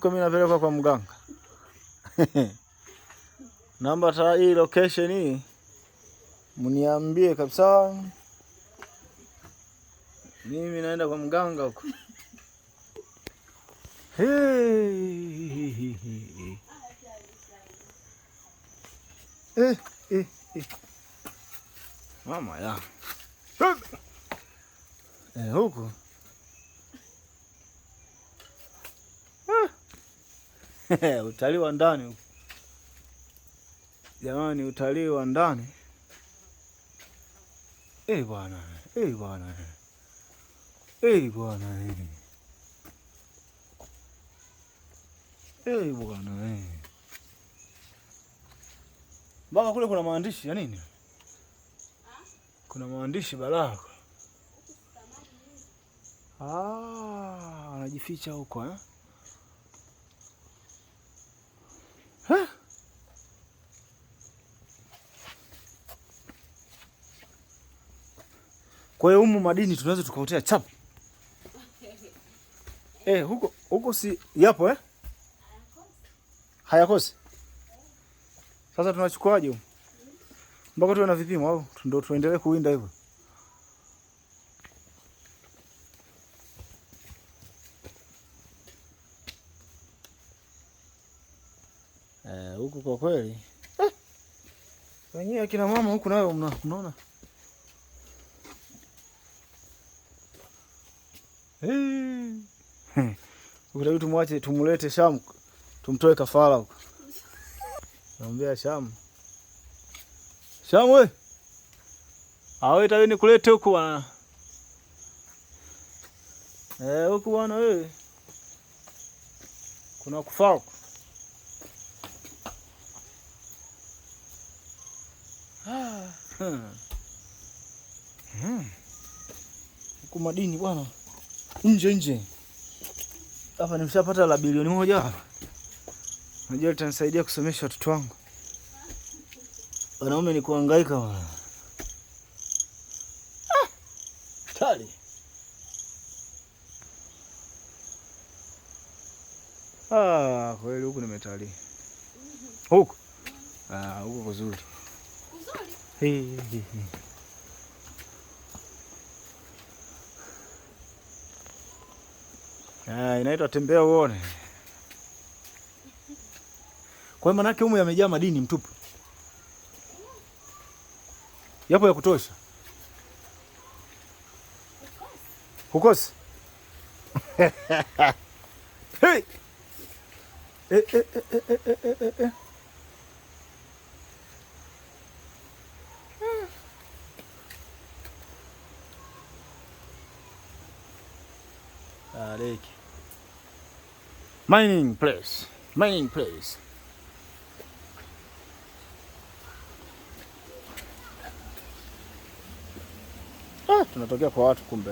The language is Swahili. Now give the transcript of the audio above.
Mimi napelekwa kwa mganga. Namba hii location hii mniambie kabisa. Mimi naenda kwa mganga huko. Mama ya. Huko. Utalii wa ndani huko. Jamani, utalii wa ndani. Bwana. Bwana. Bwana. Bwana. Mpaka kule kuna maandishi ya nini? Kuna maandishi balaa. Anajificha huko eh? Kwa hiyo humu madini tunaweza tukautea chap. Huko si yapo eh? Hayakosi. Sasa tunachukuaje huko? Mpaka tuwe na vipimo au ndio tuendelee kuwinda hivyo? Huko kwa kweli. Wenyewe akina mama huko nayo mnaona? Ukitaka tumwache tumulete Shamu, tumtoe kafara huko. Naambia Shamu. Shamu wewe. Awe tawe nikulete huko bwana. Huko bwana wewe. Kuna kufaa huko. Huko madini bwana. Nje. Hapa nimeshapata la bilioni 1. Unajua litanisaidia kusomesha watoto wangu. Wanaume ni kuhangaika bwana. Tali. Kweli huku nimetalii. Huku. Huku kuzuri. Kuzuri? Inaitwa tembea uone. Kwa maana yake humu yamejaa madini mtupu. Yapo ya kutosha. Hukosi. Hey. Lake. Mining place. Tunatokea kwa watu kumbe.